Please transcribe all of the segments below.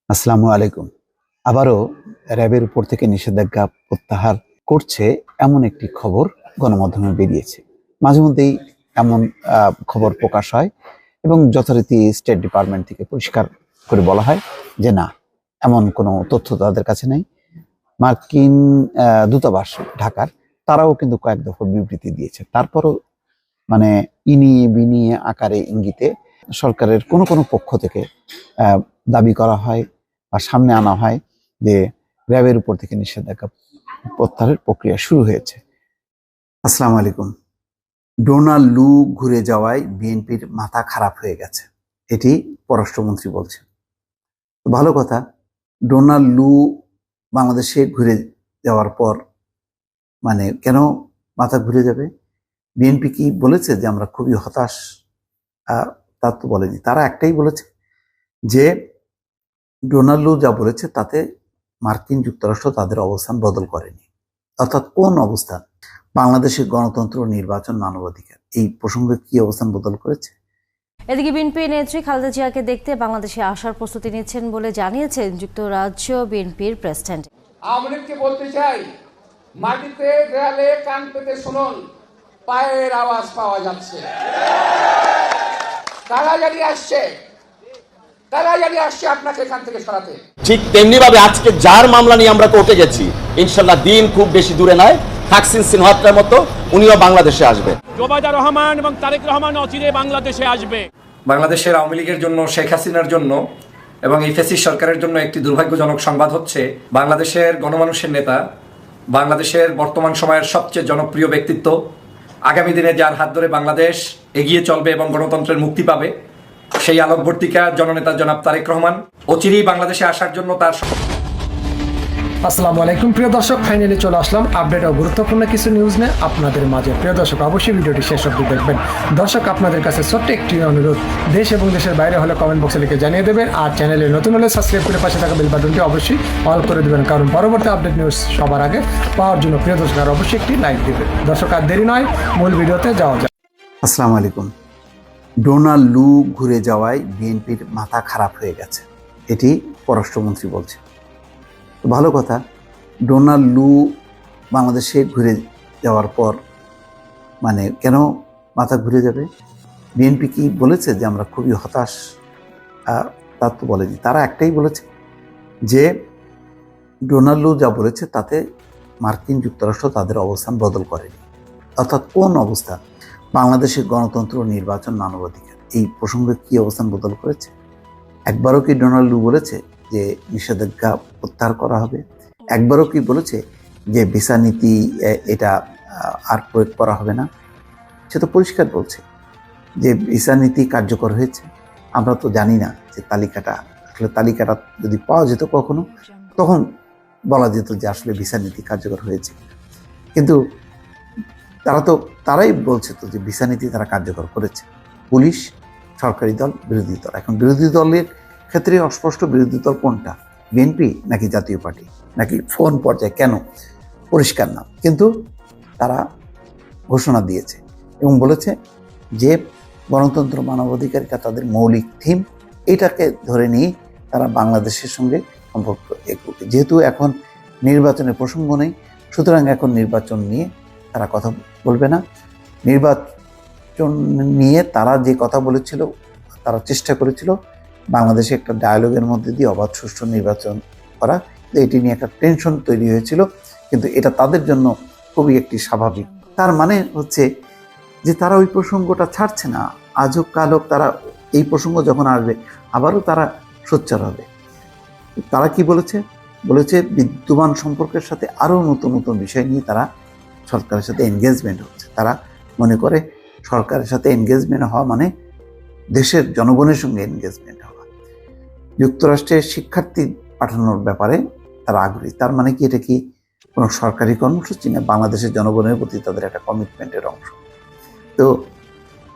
আসসালামু আলাইকুম। আবারও র্যাবের উপর থেকে নিষেধাজ্ঞা প্রত্যাহার করছে এমন একটি খবর গণমাধ্যমে বেরিয়েছে। মাঝে মধ্যেই এমন খবর প্রকাশ হয় এবং যথারীতি স্টেট ডিপার্টমেন্ট থেকে পরিষ্কার করে বলা হয় যে না, এমন কোনো তথ্য তাদের কাছে নেই। মার্কিন দূতাবাস ঢাকার তারাও কিন্তু কয়েক দফা বিবৃতি দিয়েছে। তারপরও মানে ইনিয়ে বিনিয়ে আকারে ইঙ্গিতে সরকারের কোনো কোনো পক্ষ থেকে দাবি করা হয় বা সামনে আনা হয় যে র্যাবের উপর থেকে নিষেধাজ্ঞা প্রত্যাহারের প্রক্রিয়া শুরু হয়েছে। আসসালামু আলাইকুম। ডোনাল্ড লু ঘুরে যাওয়ায় বিএনপির মাথা খারাপ হয়ে গেছে, এটি পররাষ্ট্রমন্ত্রী বলছেন। ভালো কথা, ডোনাল্ড লু বাংলাদেশে ঘুরে যাওয়ার পর কেন মাথা ঘুরে যাবে? বিএনপি কি বলেছে যে আমরা খুবই হতাশ? তা তো বলেনি। তারা একটাই বলেছে যে ডোনাল্ড লু যা বলেছে তাতে মার্কিন যুক্তরাষ্ট্র তাদের অবস্থান বদল করেনি। অর্থাৎ কোন অবস্থান? বাংলাদেশের গণতন্ত্র, নির্বাচন, মানবাধিকার, এই প্রসঙ্গে কি অবস্থান বদল করেছে? এদিকে বিএনপি নেত্রী খালেদা জিয়াকে দেখতে বাংলাদেশে আসার প্রস্তুতি নিচ্ছেন বলে জানিয়েছেন যুক্তরাজ্য বিএনপির প্রেসিডেন্ট। আওয়ামী লীগকে বলতে চাই, মাটিতে দেয়ালে কান পেতে শুনুন, পায়ের আওয়াজ পাওয়া যাচ্ছে। তারা জানি আসছে আপনাকে এখান থেকে সরাতে। ঠিক তেমনি ভাবে আজকে যার মামলা নিয়ে আমরা কোর্টে গেছি, ইনশাল্লাহ দিন খুব বেশি দূরে নয়, থাকসিন সিনহাটার মতো উনিও বাংলাদেশে আসবে। জোবায়দা রহমান এবং তারেক রহমান অচিরে বাংলাদেশে আসবে। বাংলাদেশের আওয়ামী লীগের জন্য, শেখ হাসিনার জন্য এবং এই ফ্যাসিস্ট সরকারের জন্য একটি দুর্ভাগ্যজনক সংবাদ হচ্ছে, বাংলাদেশের গণমানুষের নেতা, বাংলাদেশের বর্তমান সময়ের সবচেয়ে জনপ্রিয় ব্যক্তিত্ব, আগামী দিনে যার হাত ধরে বাংলাদেশ এগিয়ে চলবে এবং গণতন্ত্রের মুক্তি পাবে, সেই আলোকবর্তিকা জননেতা জনাব তারেক রহমান অচিরেই বাংলাদেশে আসার জন্য তার। আসসালামু আলাইকুম প্রিয় দর্শক, ফাইনালি চলে আসলাম আপডেট ও গুরুত্বপূর্ণ কিছু নিউজ নিয়ে আপনাদের মাঝে। প্রিয় দর্শক, অবশ্যই ভিডিওটি শেষ অবধি দেখবেন। দর্শক, আপনাদের কাছে ছোট্ট একটি অনুরোধ, দেশ এবং দেশের বাইরে হলে কমেন্ট বক্সে লিখে জানিয়ে দেবেন, আর চ্যানেলে নতুন হলে সাবস্ক্রাইব করে পাশে থাকা বেল বাটনটি অবশ্যই অল করে দেবেন, কারণ পরবর্তী আপডেট নিউজ সবার আগে পাওয়ার জন্য প্রিয় দর্শক আর অবশ্যই একটি লাইক দেবেন। দর্শক, আর দেরি নয়, মূল ভিডিওতে যাওয়া যায়। আসসালামু আলাইকুম। ডোনাল্ড লু ঘুরে যাওয়ায় বিএনপির মাথা খারাপ হয়ে গেছে, এটি পররাষ্ট্রমন্ত্রী বলছেন। ভালো কথা, ডোনাল্ড লু বাংলাদেশে ঘুরে যাওয়ার পর কেন মাথা ঘুরে যাবে? বিএনপি কি বলেছে যে আমরা খুবই হতাশ? তা তো বলেনি। তারা একটাই বলেছে যে ডোনাল্ড লু যা বলেছে তাতে মার্কিন যুক্তরাষ্ট্র তাদের অবস্থান বদল করেনি। অর্থাৎ কোন অবস্থান? বাংলাদেশের গণতন্ত্র, নির্বাচন, মানবাধিকার, এই প্রসঙ্গে কি অবস্থান বদল করেছে? একবারও কি ডোনাল্ড লু বলেছে যে নিষেধাজ্ঞা প্রত্যাহার করা হবে? একবারও কি বলেছে যে ভিসা নীতি এটা আর প্রয়োগ করা হবে না? সে তো পরিষ্কার বলছে যে ভিসা নীতি কার্যকর হয়েছে। আমরা তো জানি না যে তালিকাটা যদি পাওয়া যেত কখনো, তখন বলা যেত যে আসলে ভিসা নীতি কার্যকর হয়েছে। কিন্তু তারাই বলছে তো যে ভিসা নীতি তারা কার্যকর করেছে। পুলিশ, সরকারি দল, বিরোধী দল। এখন বিরোধী দলের ক্ষেত্রে অস্পষ্ট বিরোধী দল কোনটা? বিএনপি নাকি জাতীয় পার্টি নাকি ফোন পর্যায়ে? কেন পরিষ্কার না, কিন্তু তারা ঘোষণা দিয়েছে এবং বলেছে যে গণতন্ত্র, মানবাধিকারিতা তাদের মৌলিক থিম। এটাকে ধরে নিয়ে তারা বাংলাদেশের সঙ্গে সম্পর্ক এগোবে। যেহেতু এখন নির্বাচনের প্রসঙ্গ নেই, সুতরাং এখন নির্বাচন নিয়ে তারা কথা বলবে না। নির্বাচন নিয়ে তারা যে কথা বলেছিল, তারা চেষ্টা করেছিল বাংলাদেশে একটা ডায়ালগের মধ্যে দিয়ে অবাধ সুষ্ঠু নির্বাচন করা। এটি নিয়ে একটা টেনশন তৈরি হয়েছিল, কিন্তু এটা তাদের জন্য খুবই একটি স্বাভাবিক। তার মানে হচ্ছে যে তারা ওই প্রসঙ্গটা ছাড়ছে না। আজ হোক কাল হোক, তারা এই প্রসঙ্গ যখন আসবে আবারও তারা সোচ্চার হবে। তারা কি বলেছে? বিদ্যমান সম্পর্কের সাথে আরও নতুন নতুন বিষয় নিয়ে তারা সরকারের সাথে এনগেজমেন্ট হচ্ছে। তারা মনে করে সরকারের সাথে এনগেজমেন্ট হওয়া মানে দেশের জনগণের সঙ্গে এনগেজমেন্ট হওয়া। যুক্তরাষ্ট্রের শিক্ষার্থী পাঠানোর ব্যাপারে তারা আগ্রহী। তার মানে কি এটা কি কোনো সরকারি কর্মসূচি না বাংলাদেশের জনগণের প্রতি তাদের একটা কমিটমেন্টের অংশ? তো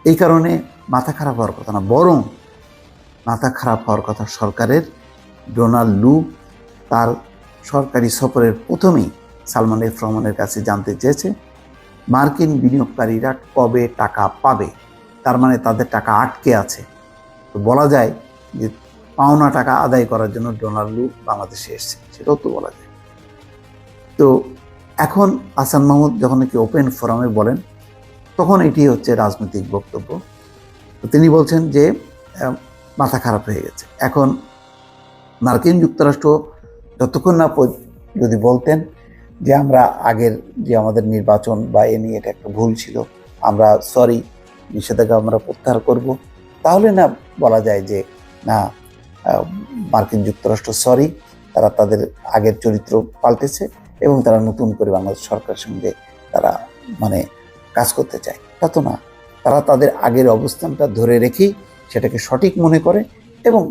এই কারণে মাথা খারাপ হওয়ার কথা না, বরং মাথা খারাপ হওয়ার কথা সরকারের। ডোনাল্ড লু তার সরকারি সফরের প্রথমেই সালমান এফ রহমানের কাছে জানতে চেয়েছে মার্কিন বিনিয়োগকারীরা কবে টাকা পাবে। তার মানে তাদের টাকা আটকে আছে। তো বলা যায় যে পাওনা টাকা আদায় করার জন্য ডোনাল্ড লু বাংলাদেশে এসছে, সেটাও তো বলা যায়। তো এখন হাসান মাহমুদ যখন নাকি ওপেন ফোরামে বলেন, তখন এটি হচ্ছে রাজনৈতিক বক্তব্য। তো তিনি বলছেন যে মাথা খারাপ হয়ে গেছে। এখন মার্কিন যুক্তরাষ্ট্র যতক্ষণ না যদি বলতেন যে আমরা আগের যে আমাদের নির্বাচন বা এ নিয়ে এটা একটা ভুল ছিল, আমরা সরি, নিষেধাজ্ঞা আমরা প্রত্যাহার করব, তাহলে না বলা যায় যে না, মার্কিন যুক্তরাষ্ট্র সরি, তারা তাদের আগের চরিত্র পাল্টেছে এবং তারা নতুন করে বাংলাদেশ সরকারের সঙ্গে তারা মানে কাজ করতে চায়। তা তো না, তারা তাদের আগের অবস্থানটা ধরে রেখেই সেটাকে সঠিক মনে করে এবং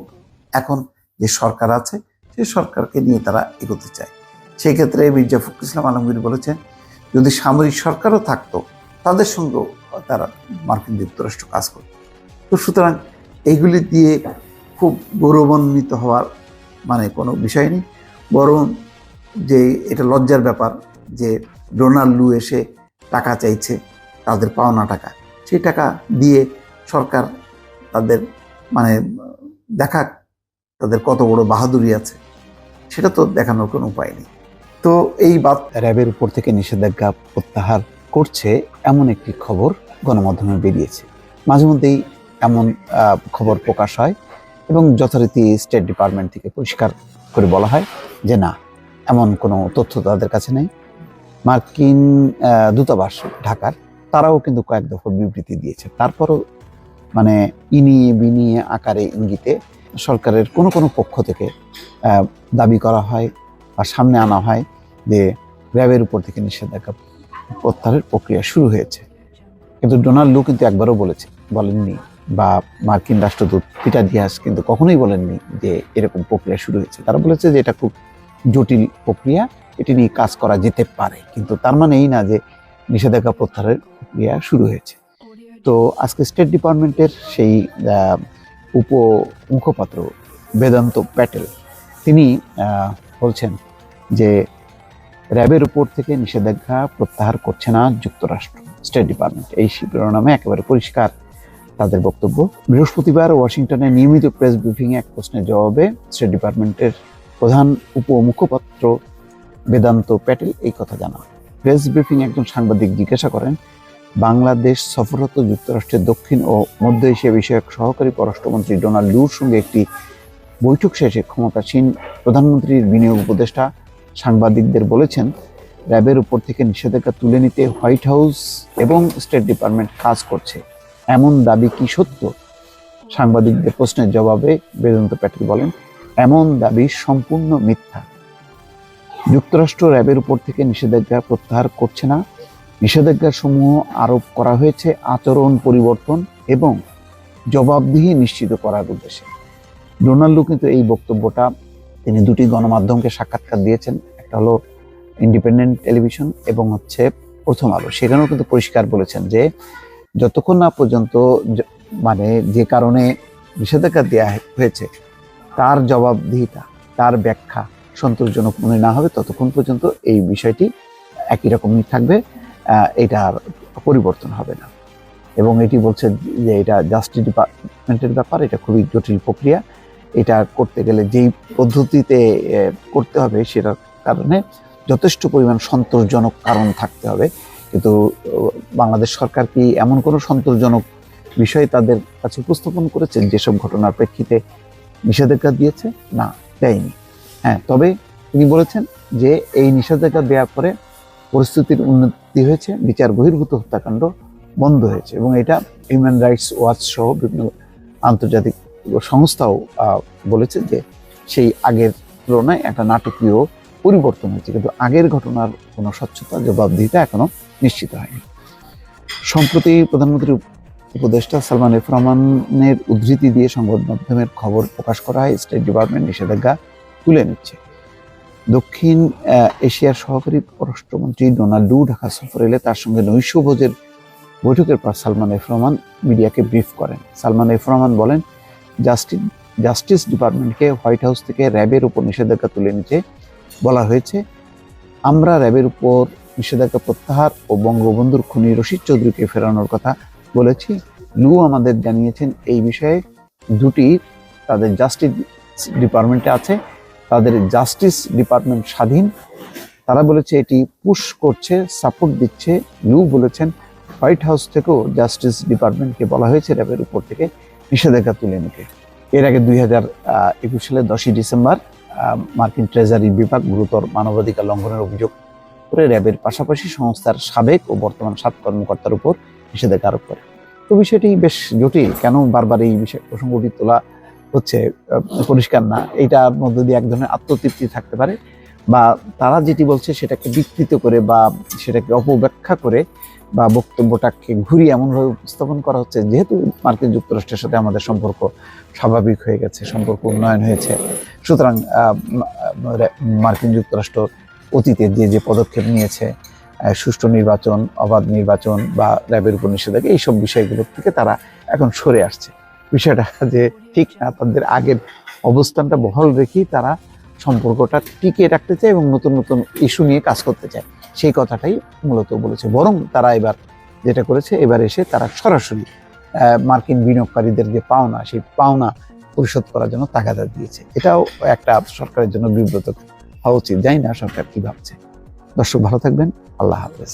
এখন যে সরকার আছে সেই সরকারকে নিয়ে তারা এগোতে চায়। সেই ক্ষেত্রে মির্জা ফখরুল ইসলাম আলমগীর বলেছেন, যদি সামরিক সরকারও থাকতো তাদের সঙ্গেও তারা মার্কিন যুক্তরাষ্ট্র কাজ করত। তো সুতরাং এইগুলি দিয়ে খুব গৌরবান্বিত হওয়ার মানে কোনো বিষয় নেই, বরং যে এটা লজ্জার ব্যাপার যে ডোনাল্ড লু এসে টাকা চাইছে, তাদের পাওনা টাকা, সেই টাকা দিয়ে সরকার তাদের মানে দেখাক তাদের কত বড় বাহাদুরি আছে, সেটা তো দেখানোর কোনো উপায় নেই। তো এই বাদ র্যাবের উপর থেকে নিষেধাজ্ঞা প্রত্যাহার করছে এমন একটি খবর গণমাধ্যমে বেরিয়েছে। মাঝে মধ্যেই এমন খবর প্রকাশ হয় এবং যথারীতি স্টেট ডিপার্টমেন্ট থেকে পরিষ্কার করে বলা হয় যে না, এমন কোনো তথ্য তাদের কাছে নেই। মার্কিন দূতাবাস ঢাকার তারাও কিন্তু কয়েক দফা বিবৃতি দিয়েছে, তারপরও মানে ইনিয়ে বিনিয়ে আকারে ইঙ্গিতে সরকারের কোনো কোনো পক্ষ থেকে দাবি করা হয় বা সামনে আনা হয় যে র্যাবের উপর থেকে নিষেধাজ্ঞা প্রত্যাহারের প্রক্রিয়া শুরু হয়েছে। কিন্তু ডোনাল্ড লু কিন্তু একবারও বলেননি বা মার্কিন রাষ্ট্রদূত পিটার ডিয়াস কিন্তু কখনোই বলেননি যে এরকম প্রক্রিয়া শুরু হয়েছে। তারা বলেছে যে এটা খুব জটিল প্রক্রিয়া, এটি নিয়ে কাজ করা যেতে পারে, কিন্তু তার মানে এই না যে নিষেধাজ্ঞা প্রত্যাহারের প্রক্রিয়া শুরু হয়েছে। তো আজকে স্টেট ডিপার্টমেন্টের সেই মুখপাত্র বেদান্ত প্যাটেল তিনি বলছেন যে র্যাবের উপর থেকে নিষেধাজ্ঞা প্রত্যাহার করছে না যুক্তরাষ্ট্র। স্টেট ডিপার্টমেন্ট এই শিরোনামে একেবারে পরিষ্কার তাদের বক্তব্য। বৃহস্পতিবার ওয়াশিংটনে নিয়মিত প্রেস ব্রিফিংয়ে এক প্রশ্নের জবাবে স্টেট ডিপার্টমেন্টের প্রধান উপমুখপাত্র বেদান্ত প্যাটেল এই কথা জানান। প্রেস ব্রিফিং একজন সাংবাদিক জিজ্ঞাসা করেন, বাংলাদেশ সফররত যুক্তরাষ্ট্রের দক্ষিণ ও মধ্য এশিয়া বিষয়ক সহকারী পররাষ্ট্রমন্ত্রী ডোনাল্ড লুর সঙ্গে একটি বৈঠক শেষে ক্ষমতাসীন প্রধানমন্ত্রীর বিনিয়োগ উপদেষ্টা সাংবাদিকদের বলেছেন, র্যাবের উপর থেকে নিষেধাজ্ঞা তুলে নিতে হোয়াইট হাউস এবং স্টেট ডিপার্টমেন্ট কাজ করছে, এমন দাবি কি সত্য? সাংবাদিকদের প্রশ্নের জবাবে বেদান্ত প্যাটেল বলেন, এমন দাবি সম্পূর্ণ মিথ্যা। যুক্তরাষ্ট্র র্যাবের উপর থেকে নিষেধাজ্ঞা প্রত্যাহার করছে না। নিষেধাজ্ঞা সমূহ আরোপ করা হয়েছে আচরণ পরিবর্তন এবং জবাবদিহি নিশ্চিত করার উদ্দেশ্যে। ডোনাল্ড লু কিন্তু এই বক্তব্যটা তিনি দুটি গণমাধ্যমকে সাক্ষাৎকার দিয়েছেন, একটা হলো ইন্ডিপেন্ডেন্ট টেলিভিশন এবং হচ্ছে প্রথম আলো। সেখানেও কিন্তু পরিষ্কার বলেছেন যে যতক্ষণ না পর্যন্ত মানে যে কারণে নিষেধাজ্ঞা দেওয়া হয়েছে তার জবাবদিহিতা, তার ব্যাখ্যা সন্তোষজনক মনে না হবে, ততক্ষণ পর্যন্ত এই বিষয়টি একই রকমই থাকবে, এটার পরিবর্তন হবে না। এবং এটি বলছে যে এটা জাস্টিস ডিপার্টমেন্টের ব্যাপার, এটা খুবই জটিল প্রক্রিয়া, এটা করতে গেলে যেই পদ্ধতিতে করতে হবে সেটার কারণে যথেষ্ট পরিমাণ সন্তোষজনক কারণ থাকতে হবে। কিন্তু বাংলাদেশ সরকার কি এমন কোনো সন্তোষজনক বিষয় তাদের কাছে উপস্থাপন করেছে যেসব ঘটনার প্রেক্ষিতে নিষেধাজ্ঞা দিয়েছে? না, দেয়নি। হ্যাঁ, তবে তিনি বলেছেন যে এই নিষেধাজ্ঞা দেওয়ার পরে পরিস্থিতির উন্নতি হয়েছে, বিচার বহির্ভূত হত্যাকাণ্ড বন্ধ হয়েছে এবং এটা হিউম্যান রাইটস ওয়াচ সহ বিভিন্ন আন্তর্জাতিক সংস্থাও বলেছে যে সেই আগের তুলনায় একটা নাটকীয় পরিবর্তন হয়েছে, কিন্তু আগের ঘটনার কোনো স্বচ্ছতা জবাবদিহিতা এখনো নিশ্চিত হয়নি। সম্প্রতি প্রধানমন্ত্রী উপদেষ্টা সালমান এফ রহমানের উদ্ধৃতি দিয়ে সংবাদ মাধ্যমের খবর প্রকাশ করা হয়, স্টেট ডিপার্টমেন্ট নিষেধাজ্ঞা তুলে নিচ্ছে। দক্ষিণ এশিয়ার সহকারী পররাষ্ট্রমন্ত্রী ডোনাল্ড লু ঢাকা সফর এলে তার সঙ্গে নৈশভোজের বৈঠকের পর সালমান এফ রহমান মিডিয়াকে ব্রিফ করেন। সালমান এফ রহমান বলেন, জাস্টিস ডিপার্টমেন্টকে হোয়াইট হাউস থেকে র্যাবের উপর নিষেধাজ্ঞা তুলে নিতে বলা হয়েছে। আমরা র্যাবের উপর নিষেধাজ্ঞা প্রত্যাহার ও বঙ্গবন্ধুর খুনি রশিদ চৌধুরীকে ফেরানোর কথা বলেছি। লু আমাদের জানিয়েছেন এই বিষয়ে দুটি তাদের জাস্টিস ডিপার্টমেন্টে আছে, তাদের জাস্টিস ডিপার্টমেন্ট স্বাধীন। তারা বলেছে এটি পুশ করছে, সাপোর্ট দিচ্ছে। লু বলেছেন হোয়াইট হাউস থেকেও জাস্টিস ডিপার্টমেন্টকে বলা হয়েছে র্যাবের উপর থেকে নিষেধাজ্ঞা তুলে নিতে। এর আগে 2021 সালের 10ই ডিসেম্বর মার্কিন ট্রেজারি বিভাগ গুরুতর মানবাধিকার লঙ্ঘনের অভিযোগ করে র্যাবের পাশাপাশি সংস্থার সাবেক ও বর্তমান 7 কর্মকর্তার উপর নিষেধাজ্ঞা আরোপ করে। তো বিষয়টি বেশ জটিল, কেন বারবার এই বিষয় প্রসঙ্গটি তোলা হচ্ছে পরিষ্কার না। এইটার মধ্যে দিয়ে এক ধরনের আত্মতৃপ্তি থাকতে পারে, বা তারা যেটি বলছে সেটাকে বিকৃত করে বা সেটাকে অপব্যাখ্যা করে বা বক্তব্যটাকে ঘুরিয়ে এমনভাবে উপস্থাপন করা হচ্ছে, যেহেতু মার্কিন যুক্তরাষ্ট্রের সাথে আমাদের সম্পর্ক স্বাভাবিক হয়ে গেছে, সম্পর্ক উন্নয়ন হয়েছে, সুতরাং মার্কিন যুক্তরাষ্ট্র অতীতে যে পদক্ষেপ নিয়েছে, সুষ্ঠু নির্বাচন, অবাধ নির্বাচন বা র্যাবের উপর নিষেধাজ্ঞা, এইসব বিষয়গুলোর থেকে তারা এখন সরে আসছে। বিষয়টা যে ঠিক না, তাদের আগের অবস্থানটা বহাল রেখেই তারা সম্পর্কটা টিকিয়ে রাখতে চায় এবং নতুন নতুন ইস্যু নিয়ে কাজ করতে চায়, সেই কথাটাই মূলত বলেছে। বরং তারা এবার যেটা করেছে, এবার এসে তারা সরাসরি মার্কিন বিনিয়োগকারীদের যে পাওনা, সেই পাওনা পরিশোধ করার জন্য তাগাদা দিয়েছে। এটাও একটা সরকারের জন্য বিব্রত হওয়া উচিত। জানি না সরকার কি ভাবছে। দর্শক ভালো থাকবেন, আল্লাহ হাফেজ।